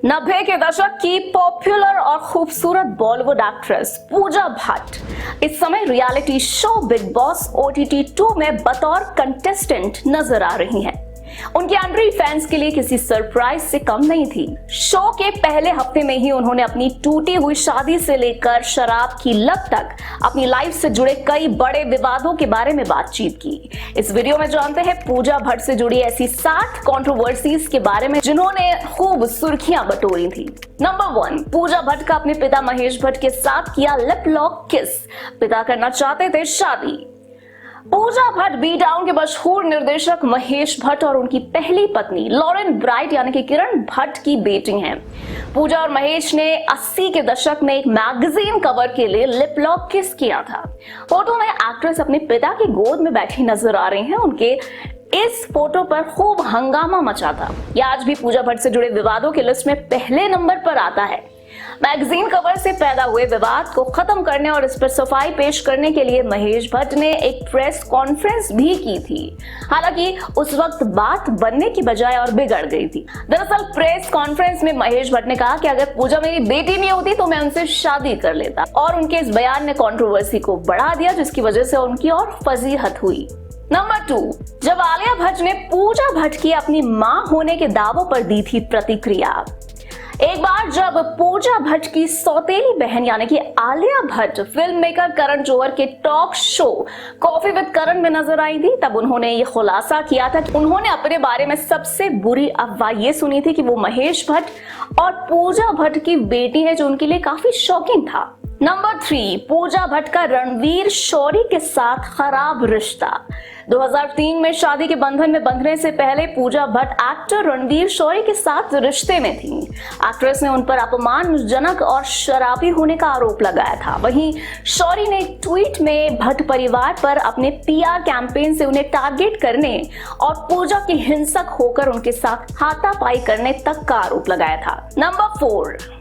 90 के दशक की पॉपुलर और खूबसूरत बॉलीवुड एक्ट्रेस पूजा भट्ट इस समय reality show big boss OTT 2 में बतौर कंटेस्टेंट नजर आ रही हैं। उनकी एंट्री फैंस के लिए किसी सरप्राइज से कम नहीं थी। शो के पहले हफ्ते में ही उन्होंने अपनी टूटी हुई शादी से लेकर शराब की लत तक अपनी लाइफ से जुड़े कई बड़े विवादों के बारे में बातचीत की। इस वीडियो में जानते हैं पूजा भट्ट से जुड़ी ऐसी 7 कंट्रोवर्सीज के बारे में जिन्होंने खूब सुर्खियां बटोरी थी। नंबर 1, पूजा भट्ट का अपने पिता महेश भट्ट के साथ किया लिप लॉक किस। पिता करना चाहते थे शादी। पूजा भट्ट बी टाउन के मशहूर निर्देशक महेश भट्ट और उनकी पहली पत्नी लॉरेन ब्राइट यानी कि किरण भट्ट की बेटी हैं। पूजा और महेश ने 80 के दशक में एक मैगजीन कवर के लिए लिप लॉक किस किया था। फोटो में एक्ट्रेस अपने पिता की गोद में बैठी नजर आ रही हैं। उनके इस फोटो पर खूब हंगामा मचा था। यह आज भी पूजा भट्ट से जुड़े विवादों की लिस्ट में पहले नंबर पर आता है। मैगजीन कवर से पैदा हुए विवाद को खत्म करने और इस पर सफाई पेश करने के लिए महेश भट्ट ने एक प्रेस कॉन्फ्रेंस भी की थी। हालांकि उस वक्त बात बनने की बजाय और बिगड़ गई थी। दरअसल प्रेस कॉन्फ्रेंस में महेश भट्ट ने कहा कि अगर पूजा मेरी बेटी नहीं होती तो मैं उनसे शादी कर लेता, और उनके इस बयान ने कंट्रोवर्सी को बढ़ा दिया, जिसकी वजह से उनकी और फजीहत हुई। नंबर 2, जब आलिया भट्ट ने पूजा भट्ट की अपनी मां होने के दावों पर दी थी प्रतिक्रिया। एक बार जब पूजा भट्ट की सौतेली बहन यानी कि आलिया भट्ट फिल्म मेकर करण जौहर के टॉक शो कॉफी विद करण में नजर आई थी, तब उन्होंने ये खुलासा किया था कि उन्होंने अपने बारे में सबसे बुरी अफवाह ये सुनी थी कि वो महेश भट्ट और पूजा भट्ट की बेटी है, जो उनके लिए काफी शॉकिंग था। नंबर 3, पूजा भट्ट का रणवीर शौरी के साथ खराब रिश्ता। 2003 में शादी के बंधन में बंधने से पहले पूजा भट्ट एक्टर रणवीर शौरी के साथ रिश्ते में थी। एक्ट्रेस ने उन पर अपमानजनक और शराबी होने का आरोप लगाया था। वहीं शौरी ने एक ट्वीट में भट्ट परिवार पर अपने PR कैंपेन से उन्हें टारगेट करने और पूजा के हिंसक होकर उनके साथ हाथापाई करने तक का आरोप लगाया था। नंबर 4,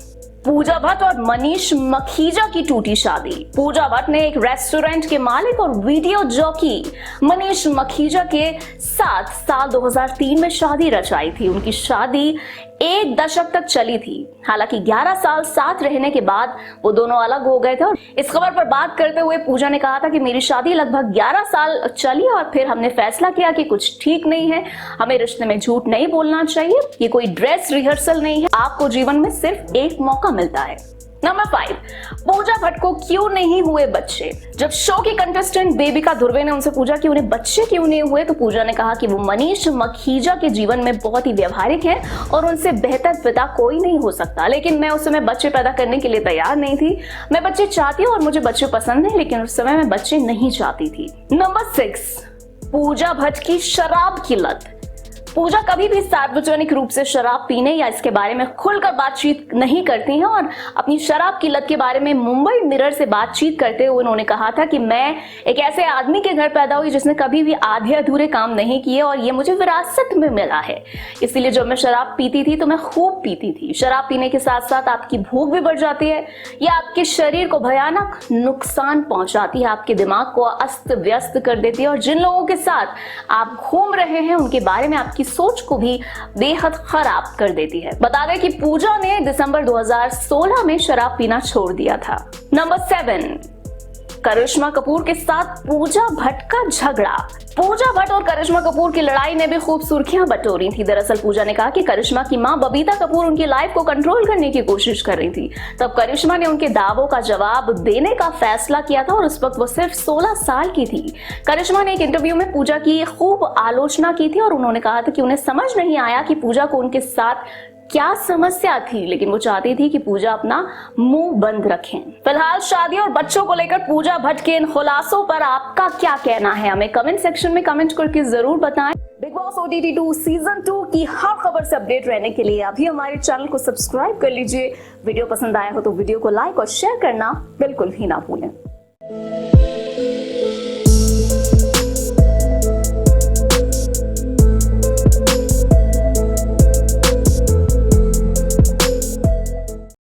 पूजा भट्ट और मनीष मखीजा की टूटी शादी। पूजा भट्ट ने एक रेस्टोरेंट के मालिक और वीडियो जॉकी मनीष मखीजा के साथ साल 2003 में शादी रचाई थी। उनकी शादी 1 दशक तक चली थी। हालांकि 11 साल साथ रहने के बाद वो दोनों अलग हो गए थे। और इस खबर पर बात करते हुए पूजा ने कहा था कि मेरी शादी लगभग 11 साल चली और फिर हमने फैसला किया कि कुछ ठीक नहीं है, हमें रिश्ते में झूठ नहीं बोलना चाहिए, ये कोई ड्रेस रिहर्सल नहीं है, आपको जीवन में सिर्फ एक मौका मिलता है। नंबर 5, पूजा भट्ट को क्यों नहीं हुए बच्चे। जब शो की कंटेस्टेंट बेबिका धुर्वे ने उनसे पूछा कि उन्हें बच्चे क्यों नहीं हुए, तो पूजा ने कहा कि वो मनीष मखीजा के जीवन में बहुत ही व्यवहारिक है और उनसे बेहतर पिता कोई नहीं हो सकता, लेकिन मैं उस समय बच्चे पैदा करने के लिए तैयार नहीं थी। मैं बच्चे चाहती हूँ और मुझे बच्चे पसंद है, लेकिन उस समय मैं बच्चे नहीं चाहती थी। नंबर 6, पूजा भट्ट की शराब की लत। पूजा कभी भी सार्वजनिक रूप से शराब पीने या इसके बारे में खुलकर बातचीत नहीं करती हैं और अपनी शराब की लत के बारे में मुंबई मिरर से बातचीत करते हुए उन्होंने कहा था कि मैं एक ऐसे आदमी के घर पैदा हुई जिसने कभी भी आधे अधूरे काम नहीं किए और ये मुझे विरासत में मिला है। इसीलिए जब मैं शराब पीती थी तो मैं खूब पीती थी। शराब पीने के साथ साथ आपकी भूख भी बढ़ जाती है, यह आपके शरीर को भयानक नुकसान पहुंचाती है, आपके दिमाग को अस्त व्यस्त कर देती है और जिन लोगों के साथ आप घूम रहे हैं उनके बारे में आपकी सोच को भी बेहद खराब कर देती है। बता दें कि पूजा ने दिसंबर 2016 में शराब पीना छोड़ दिया था। नंबर 7, करिश्मा कपूर के साथ पूजा भट्ट का झगड़ा। पूजा भट्ट और करिश्मा कपूर की लड़ाई ने भी खूब सुर्खियां बटोरी थी। दरअसल पूजा ने कहा कि करिश्मा की मां बबीता कपूर उनकी लाइफ को कंट्रोल करने की कोशिश कर रही थी। तब करिश्मा ने उनके दावों का जवाब देने का फैसला किया था और उस वक्त वो सिर्फ 16 साल की थी। करिश्मा ने एक इंटरव्यू में पूजा की खूब आलोचना की थी और उन्होंने कहा था कि उन्हें समझ नहीं आया कि पूजा को उनके साथ क्या समस्या थी, लेकिन वो चाहती थी कि पूजा अपना मुंह बंद रखें। फिलहाल शादी और बच्चों को लेकर पूजा भट्ट के इन खुलासों पर आपका क्या कहना है, हमें कमेंट सेक्शन में कमेंट करके जरूर बताएं। बिग बॉस OTT 2 सीजन 2 की हर खबर से अपडेट रहने के लिए अभी हमारे चैनल को सब्सक्राइब कर लीजिए। वीडियो पसंद आया हो तो वीडियो को लाइक और शेयर करना बिल्कुल भी ना भूलें।